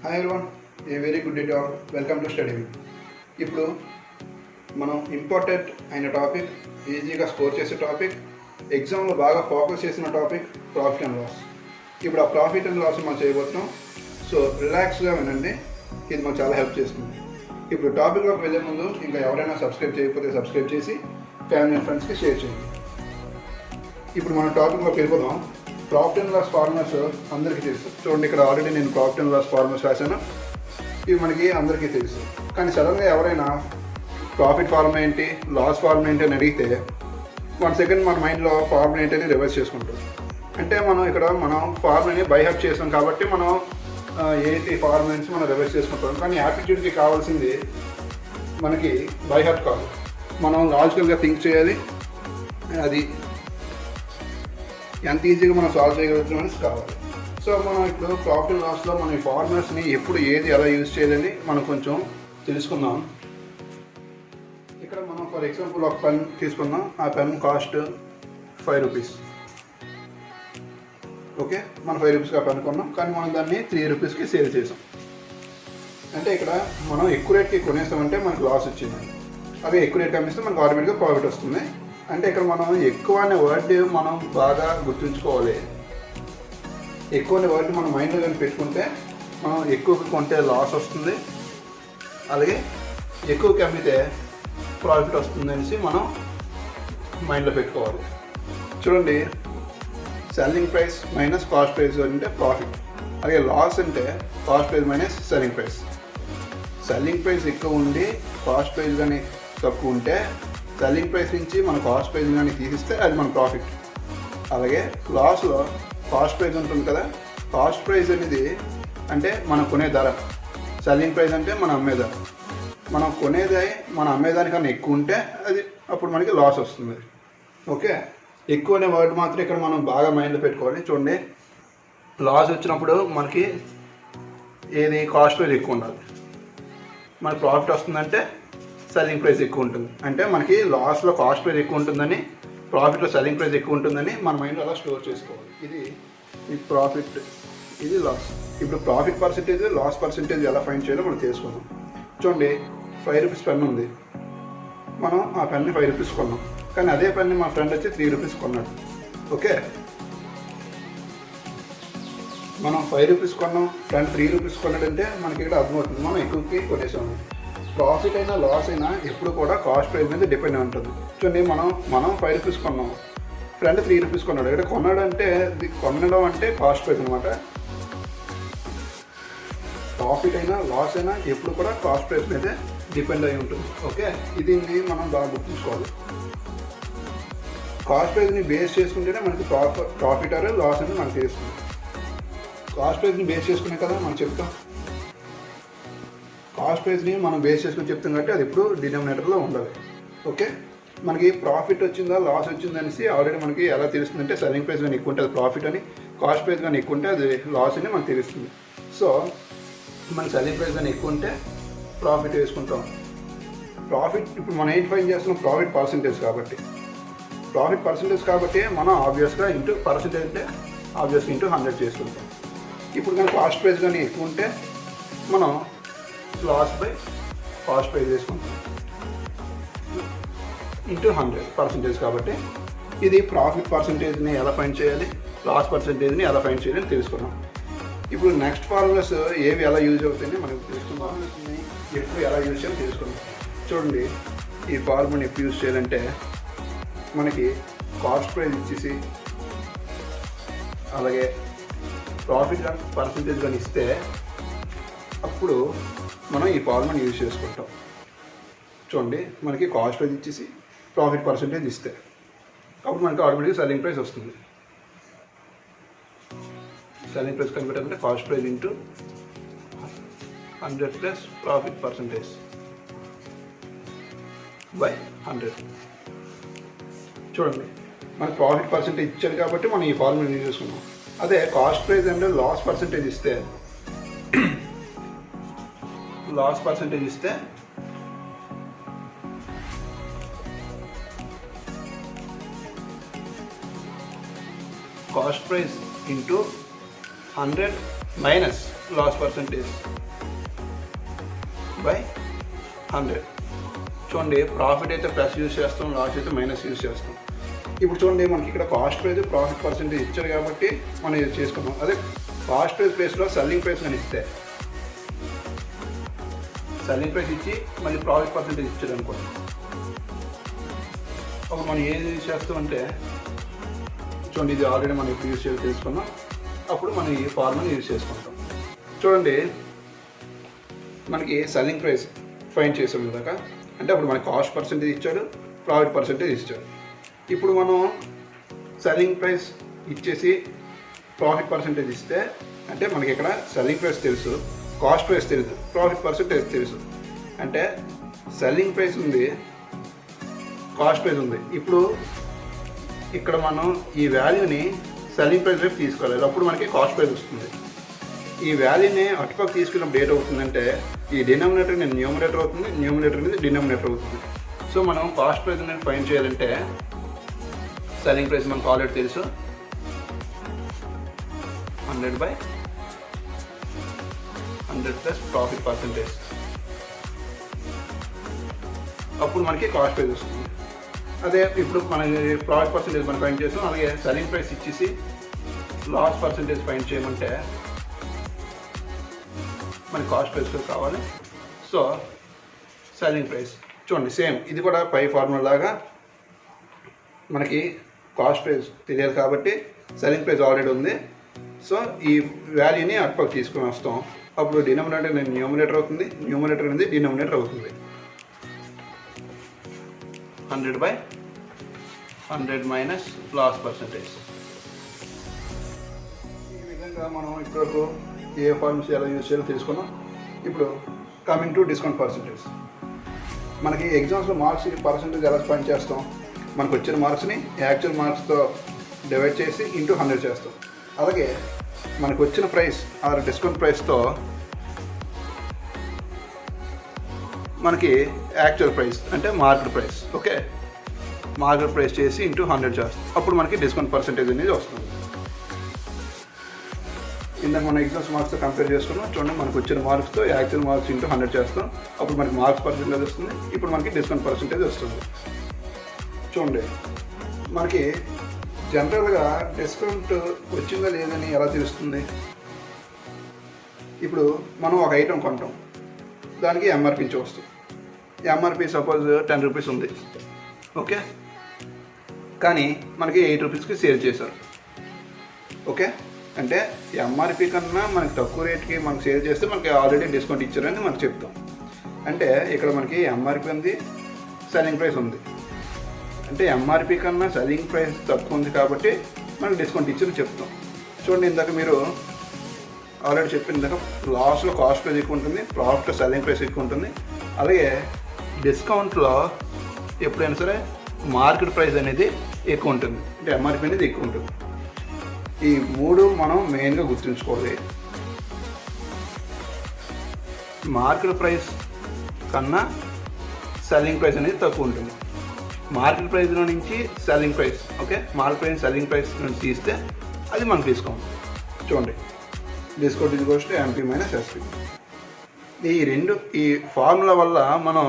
Hi everyone, a very good day to all. Welcome to study with. ఇప్పుడు మనం important అయిన topic, ఈజీగా score చేసే టాపిక్, ఎగ్జామ్లో బాగా ఫోకస్ చేసిన టాపిక్ ప్రాఫిట్ అండ్ లాస్. ఇప్పుడు ఆ ప్రాఫిట్ అండ్ లాస్ మనం చేయబోతున్నాం. సో రిలాక్స్గా వినండి, ఇది మనకు చాలా హెల్ప్ చేస్తుంది. ఇప్పుడు టాపిక్లోకి వెళ్ళే ముందు ఇంకా ఎవరైనా సబ్స్క్రైబ్ చేయకపోతే సబ్స్క్రైబ్ చేసి ఫ్యామిలీ అండ్ ఫ్రెండ్స్కి షేర్ చేయండి. ఇప్పుడు మన టాపిక్లోకి వెళ్ళిపోదాం. ప్రాఫిట్ అండ్ లాస్ ఫార్ములాస్ అందరికీ తెలుసు. చూడండి, ఇక్కడ ఆల్రెడీ నేను ప్రాఫిట్ అండ్ లాస్ ఫార్ములాస్ రాశాను. ఇవి మనకి అందరికీ తెలుసు. కానీ సడన్గా ఎవరైనా ప్రాఫిట్ ఫార్ములా ఏంటి, లాస్ ఫార్ములా ఏంటి అని అడిగితే 1 సెకండ్ మన మైండ్లో ఫార్ములా ఏంటి అని రివర్స్ చేసుకుంటాం. అంటే మనం ఫార్ములాని బైహార్ట్ చేస్తాం కాబట్టి మనం ఏంటి ఫార్ములాస్ మనం రివర్స్ చేసుకుంటాం. కానీ యాప్టిట్యూడ్కి కావాల్సింది మనకి బైహార్ట్ కాదు, మనం లాజికల్గా థింక్ చేయాలి. అది ఎంత ఈజీగా మనం సాల్వ్ చేయగలుగుతామని కావాలి. సో మనం ఇప్పుడు ప్రాఫిట్ అండ్ లాస్లో మనం ఈ ఫార్ములాస్ని ఎప్పుడు ఏది ఎలా యూజ్ చేయాలని మనం కొంచెం తెలుసుకుందాం. ఇక్కడ మనం ఫర్ ఎగ్జాంపుల్ ఒక పెన్ తీసుకుందాం. ఆ పెన్ కాస్ట్ 5 రూపీస్. ఓకే, మనం 5 రూపీస్కి ఆ పెన్ కొన్నాం, కానీ మనం దాన్ని 3 రూపీస్కి సేల్ చేసాం. అంటే ఇక్కడ మనం ఎక్కువ రేట్కి కొనేస్తామంటే మనకు లాస్ వచ్చింది. అదే ఎక్కువ రేట్ అమ్మిస్తే మనకు ఆటోమేటిక్గా ప్రాఫిట్ వస్తుంది. అంటే ఇక్కడ మనం ఎక్కువ అనే వర్డ్ మనం బాగా గుర్తుంచుకోవాలి. ఎక్కువ అనే వర్డ్ మనం మైండ్లో కానీ పెట్టుకుంటే మనం ఎక్కువగా కొంటే లాస్ వస్తుంది, అలాగే ఎక్కువకి అమ్మితే ప్రాఫిట్ వస్తుంది అనేసి మనం మైండ్లో పెట్టుకోవాలి. చూడండి, selling price minus cost price అంటే ప్రాఫిట్, అలాగే లాస్ అంటే cost price minus selling price. Selling price ఎక్కువ ఉండి కాస్ట్ ప్రైస్ కానీ తక్కువ ఉంటే సెల్లింగ్ ప్రైస్ నుంచి మన కాస్ట్ ప్రైస్ కానీ తీసిస్తే అది మన ప్రాఫిట్. అలాగే లాస్లో కాస్ట్ ప్రైస్ ఉంటుంది కదా, కాస్ట్ ప్రైస్ అనేది అంటే మనం కొనే ధర, సెల్లింగ్ ప్రైస్ అంటే మనం అమ్మే ధర. మనం కొనేది మనం అమ్మేదానికన్నా ఎక్కువ ఉంటే అది అప్పుడు మనకి లాస్ వస్తుంది. ఓకే, ఎక్కువ అనే వర్డ్ మాత్రం ఇక్కడ మనం బాగా మైండ్లో పెట్టుకోవాలి. చూడండి, లాస్ వచ్చినప్పుడు మనకి ఏది కాస్ట్ ప్రైస్ ఎక్కువ ఉండాలి, మనకి ప్రాఫిట్ వస్తుందంటే సెల్లింగ్ ప్రైస్ ఎక్కువ ఉంటుంది. అంటే మనకి లాస్లో కాస్ట్ ప్రైస్ ఎక్కువ ఉంటుందని, ప్రాఫిట్లో సెల్లింగ్ ప్రైస్ ఎక్కువ ఉంటుందని మన మైండ్లో అలా స్టోర్ చేసుకోవాలి. ఇది ప్రాఫిట్, ఇది లాస్. ఇప్పుడు ప్రాఫిట్ పర్సెంటేజ్, లాస్ పర్సెంటేజ్ ఎలా ఫైండ్ చేయాలో మనం తెలుసుకుందాం. చూడండి, 5 రూపీస్ పెన్ ఉంది. మనం ఆ పెన్ని 5 రూపీస్ కొన్నాం, కానీ అదే పెన్ని మా ఫ్రెండ్ వచ్చి 3 రూపీస్ కొన్నాడు. ఓకే, మనం 5 రూపీస్ కొన్నాం, ఫ్రెండ్ 3 రూపీస్ కొన్నాడంటే మనకి ఇక్కడ అర్థమవుతుంది మనం ఎక్కువకి కొనేసాము. ప్రాఫిట్ అయినా లాస్ అయినా ఎప్పుడు కూడా కాస్ట్ ప్రైస్ మీద డిపెండ్ ఉంటుంది. చూడండి, మనం 5 రూపీస్ కొన్నాం, ఫ్రెండ్ 3 రూపీస్ కొన్నాడు. ఇక్కడ కొనడం అంటే కాస్ట్ ప్రైస్ అనమాట. ప్రాఫిట్ అయినా లాస్ అయినా ఎప్పుడు కూడా కాస్ట్ ప్రైస్ మీదే డిపెండ్ అయి ఉంటుంది. ఓకే, దీన్ని మనం బాగా గుర్తుంచుకోవాలి. కాస్ట్ ప్రైస్ని బేస్ చేసుకుంటేనే మనకి ప్రాఫిట్ ఆర్ లాస్ అనేది మనకు తెలుస్తుంది. కాస్ట్ ప్రైస్ని బేస్ చేసుకునే కదా మనం చెప్తాం. కాస్ట్ ప్రైస్ని మనం బేస్ చేసుకుని చెప్తాం కాబట్టి అది ఇప్పుడు డినామినేటర్లో ఉండాలి. ఓకే, మనకి ప్రాఫిట్ వచ్చిందా లాస్ వచ్చిందా అనేసి ఆల్రెడీ మనకి ఎలా తెలుస్తుందంటే సెల్లింగ్ ప్రైస్ కానీ ఎక్కువ ఉంటే అది ప్రాఫిట్ అని, కాస్ట్ ప్రైస్ కానీ ఎక్కువ ఉంటే అది లాస్ అని మనకు తెలుస్తుంది. సో మన సెల్లింగ్ ప్రైస్ కానీ ఎక్కువ ఉంటే ప్రాఫిట్ వేసుకుంటాం. ప్రాఫిట్ ఇప్పుడు మనం ఏంటి ఫైన్ చేస్తున్నాం, ప్రాఫిట్ పర్సంటేజ్ కాబట్టి మనం ఆబ్వియస్గా ఇంటూ పర్సంటేజ్ అంటే ఆబ్వియస్గా ఇంటూ 100 చేసుకుంటాం. ఇప్పుడు కానీ కాస్ట్ ప్రైస్ కానీ ఎక్కువ ఉంటే మనం లాస్ బై కాస్ట్ ప్రైస్ వేసుకుంటాం ఇంటూ 100 పర్సంటేజ్. కాబట్టి ఇది ప్రాఫిట్ పర్సంటేజ్ని ఎలా ఫైండ్ చేయాలి, లాస్ పర్సంటేజ్ని ఎలా ఫైండ్ చేయాలి అని తెలుసుకున్నాం. ఇప్పుడు నెక్స్ట్ ఫార్ములాస్ ఏవి ఎలా యూజ్ అవుతాయని మనం తెలుసుకున్నాం. ఫార్ములాస్ని ఎప్పుడు ఎలా యూజ్ చేయాలో తెలుసుకున్నాం. చూడండి, ఈ ఫార్ములాని ఎప్పుడు యూజ్ చేయాలంటే మనకి కాస్ట్ ప్రైస్ ఇచ్చేసి అలాగే ప్రాఫిట్ కానీ పర్సంటేజ్ కానీ ఇస్తే అప్పుడు మనం ఈ ఫార్ములాని యూజ్ చేసుకుంటాం. చూడండి, మనకి కాస్ట్ ప్రైస్ ఇచ్చేసి ప్రాఫిట్ పర్సంటేజ్ ఇస్తే అప్పుడు మనకి ఆటోమేటిక్గా సెల్లింగ్ ప్రైస్ వస్తుంది. సెల్లింగ్ ప్రైస్ కన్వర్ట్ అంటే cost price into 100 plus profit percentage by 100. చూడండి, మనకి ప్రాఫిట్ పర్సంటేజ్ ఇచ్చాడు కాబట్టి మనం ఈ ఫార్ములా యూజ్ చేసుకున్నాం. అదే కాస్ట్ ప్రైస్ అంటే లాస్ పర్సంటేజ్ ఇస్తే cost price into 100 minus loss percentage by 100. చూడండి, ప్రాఫిట్ అయితే ప్లస్ యూజ్ చేస్తాం, లాస్ అయితే మైనస్ యూజ్ చేస్తాం. ఇప్పుడు చూడండి, మనకి ఇక్కడ కాస్ట్ ప్రైస్ ప్రాఫిట్ పర్సెంటేజ్ ఇచ్చారు కాబట్టి మనం ఇది చేసుకున్నాం. అదే కాస్ట్ ప్రైస్ ప్లేస్లో సెల్లింగ్ ప్రైస్ అని ఇస్తే, సెల్లింగ్ ప్రైస్ ఇచ్చి మళ్ళీ ప్రాఫిట్ పర్సెంటేజ్ ఇచ్చాడు అనుకోండి, అప్పుడు మనం ఏది యూజ్ చేస్తామంటే, చూడండి ఇది ఆల్రెడీ మనం ఇప్పుడు యూజ్ చేసి తీసుకున్నాం, అప్పుడు మనం ఈ ఫార్ములాని యూజ్ చేసుకుంటాం. చూడండి, మనకి సెల్లింగ్ ప్రైస్ ఫైండ్ చేసాం ఇందాక, అంటే అప్పుడు మనకి కాస్ట్ పర్సెంటేజ్ ఇచ్చాడు, ప్రాఫిట్ పర్సెంటేజ్ ఇచ్చాడు. ఇప్పుడు మనం సెల్లింగ్ ప్రైస్ ఇచ్చేసి ప్రాఫిట్ పర్సెంటేజ్ ఇస్తే, అంటే మనకి ఇక్కడ సెల్లింగ్ ప్రైస్ తెలుసు, కాస్ట్ ప్రైస్ తెలుసు, ప్రాఫిట్ పర్సెంటేజ్ తెలుసు. అంటే సెల్లింగ్ ప్రైస్ ఉంది, కాస్ట్ ప్రైస్ ఉంది. ఇప్పుడు ఇక్కడ మనం ఈ వాల్యూని సెల్లింగ్ ప్రైస్ వైపు తీసుకోవాలి, అప్పుడు మనకి కాస్ట్ ప్రైస్ వస్తుంది. ఈ వాల్యూని అటుపక్క తీసుకున్నప్పుడు ఏట్ అవుతుందంటే, ఈ డినామినేటర్ అనేది న్యూమరేటర్ అవుతుంది, న్యూమరేటర్ అనేది డినామినేటర్ అవుతుంది. సో మనం కాస్ట్ ప్రైస్ అనేది ఫైండ్ చేయాలంటే, సెల్లింగ్ ప్రైస్ మనకు ఆల్రెడీ తెలుసు, 100/100 ప్లస్ ప్రాఫిట్ పర్సెంటేజ్, అప్పుడు మనకి కాస్ట్ ప్రైస్ వస్తుంది. అదే ఇప్పుడు మన ప్రాఫిట్ పర్సెంటేజ్ మనం ఫైండ్ చేస్తాం, అలాగే సెల్లింగ్ ప్రైస్ ఇచ్చేసి లాస్ పర్సెంటేజ్ ఫైండ్ చేయమంటే మనకి కాస్ట్ ప్రైస్ కావాలి. సో సెల్లింగ్ ప్రైస్ చూడండి, సేమ్ ఇది కూడా పై ఫార్ములా లాగా మనకి కాస్ట్ ప్రైస్ తెలియాలి కాబట్టి సెల్లింగ్ ప్రైస్ ఆల్రెడీ ఉంది. సో ఈ వాల్యూని అటుపక్క తీసుకుని వస్తాం, అప్పుడు డినామినేటర్ అనేది న్యూమరేటర్ అవుతుంది, న్యూమరేటర్ అనేది డినామినేటర్ అవుతుంది. 100/100 మైనస్ లాస్ పర్సెంటేజ్. ఈ విధంగా మనం ఇప్పటివరకు ఏ ఫార్మ్స్ ఎలా యూజ్ చేయాలో తెలుసుకున్నాం. ఇప్పుడు కమింగ్ టు డిస్కౌంట్ పర్సెంటేజ్. మనకి ఎగ్జామ్స్లో మార్క్స్ పర్సెంటేజ్ ఎలా ఫైండ్ చేస్తాం, మనకు వచ్చిన మార్క్స్ని యాక్చువల్ మార్క్స్తో డివైడ్ చేసి ఇంటూ 100 చేస్తాం. అలాగే మనకు వచ్చిన ప్రైస్ ఆర్ డిస్కౌంట్ ప్రైస్తో మనకి యాక్చువల్ ప్రైస్ అంటే market price, okay, market price చేసి ఇంటూ 100 చేస్తాం, అప్పుడు మనకి డిస్కౌంట్ పర్సెంటేజ్ అనేది వస్తుంది. ఇందాక మన ఎగ్జామ్స్ మార్క్స్తో కంపేర్ చేసుకున్నాం. చూడండి, మనకు వచ్చిన మార్క్స్తో యాక్చువల్ మార్క్స్ ఇంటూ 100 చేస్తాం, అప్పుడు మనకి మార్క్స్ పర్సెంటేజ్ వస్తుంది, ఇప్పుడు మనకి డిస్కౌంట్ పర్సెంటేజ్ వస్తుంది. చూడండి, మనకి జనరల్గా డిస్కౌంట్ వచ్చిందా లేదని ఎలా తెలుస్తుంది? ఇప్పుడు మనం ఒక ఐటెం కొంటాం, దానికి ఎంఆర్పీ వస్తుంది. ఎంఆర్పీ సపోజ్ 10 రూపీస్ ఉంది, ఓకే, కానీ మనకి 8 రూపీస్కి సేల్ చేశారు, ఓకే. అంటే ఎంఆర్పీ కన్నా మనకి తక్కువ రేట్కి మనకు సేల్ చేస్తే మనకి ఆల్రెడీ డిస్కౌంట్ ఇచ్చారని మనకు చెప్తాం. అంటే ఇక్కడ మనకి ఎంఆర్పీ ఉంది, సెల్లింగ్ ప్రైస్ ఉంది, అంటే ఎంఆర్పీ కన్నా సెల్లింగ్ ప్రైస్ తక్కువ ఉంది కాబట్టి మనకి డిస్కౌంట్ ఇచ్చారని చెప్తాం. చూడండి, ఇందాక మీరు ఆల్రెడీ చెప్పింది, ఇందాక లాస్లో కాస్ట్ ప్రైస్ ఎక్కువ ఉంటుంది, ప్రాఫిట్లో సెల్లింగ్ ప్రైస్ ఎక్కువ ఉంటుంది. అలాగే డిస్కౌంట్లో ఎప్పుడైనా సరే మార్కెట్ ప్రైస్ అనేది ఎక్కువ ఉంటుంది, అంటే ఎంఆర్పీ అనేది ఎక్కువ ఉంటుంది. ఈ మూడు మనం మెయిన్గా గుర్తుంచుకోవాలి. మార్కెట్ ప్రైస్ కన్నా సెల్లింగ్ ప్రైస్ అనేది తక్కువ ఉంటుంది. మార్కెట్ ప్రైస్లో నుంచి selling price, okay, market price selling price నుంచి తీస్తే అది మనం డిస్కౌంట్. చూడండి, డిస్కౌంట్ ఇది కోస్ట్ ఎంపీ మైనస్ ఎస్పీ. ఈ ఫార్ములా వల్ల మనం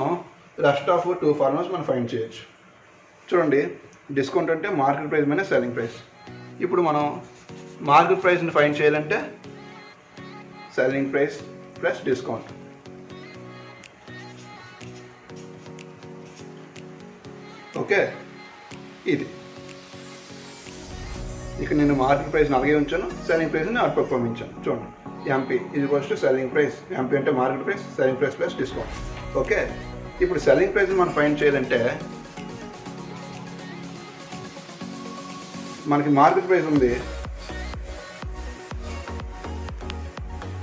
రెస్ట్ ఆఫ్ 2 ఫార్ములాస్ మనం ఫైండ్ చేయొచ్చు. చూడండి, డిస్కౌంట్ అంటే market price minus selling price. ఇప్పుడు మనం మార్కెట్ ప్రైస్ని ఫైండ్ చేయాలంటే selling price plus discount. Okay, ఇది ఇక్కడ నేను మార్కెట్ ప్రైస్ని అలాగే ఉంచాను, సెల్లింగ్ ప్రైస్ని అటుపక్క పంపించాను. చూడండి, ఎంపీ ఇది ఫస్ట్ సెల్లింగ్ ప్రైస్, ఎంపీ అంటే market price, selling price plus discount. Okay, ఇప్పుడు సెల్లింగ్ ప్రైస్ని మనం ఫైండ్ చేయాలంటే మనకి మార్కెట్ ప్రైస్ ఉంది,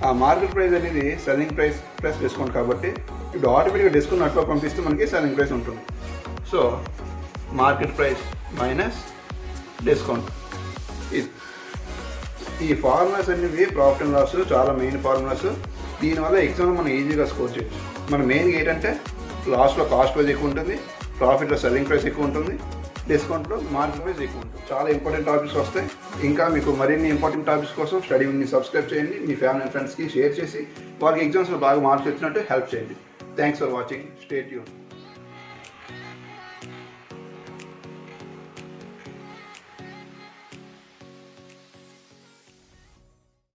ఆ మార్కెట్ ప్రైస్ అనేది సెల్లింగ్ ప్రైస్ ప్లస్ డిస్కౌంట్ కాబట్టి ఇప్పుడు ఆటోమేటిక్గా డిస్కౌంట్ అట్లా పంపిస్తే మనకి సెల్లింగ్ ప్రైస్ ఉంటుంది. So market price minus discount. ఈ ఫార్ములాస్ అనేవి ప్రాఫిట్ అండ్ లాస్ చాలా మెయిన్ ఫార్ములాస్. దీనివల్ల ఎగ్జామ్లో మనం ఈజీగా స్కోర్ చేయొచ్చు. మన మెయిన్గా ఏంటంటే లాస్ట్లో కాస్ట్ ప్రైస్ ఎక్కువ ఉంటుంది, ప్రాఫిట్లో సెల్లింగ్ ప్రైస్ ఎక్కువ ఉంటుంది, డిస్కౌంట్లో మార్కెట్ వైజ్ ఎక్కువ ఉంటుంది. చాలా ఇంపార్టెంట్ టాపిక్స్ వస్తాయి. ఇంకా మీకు మరిన్ని ఇంపార్టెంట్ టాపిక్స్ కోసం స్టడీ వింగ్ని సబ్స్క్రైబ్ చేయండి. మీ ఫ్యామిలీ అండ్ ఫ్రెండ్స్కి షేర్ చేసి వాళ్ళకి ఎగ్జామ్స్లో బాగా మార్క్స్ వచ్చినట్టు హెల్ప్ చేయండి. Thanks for watching. Stay tune.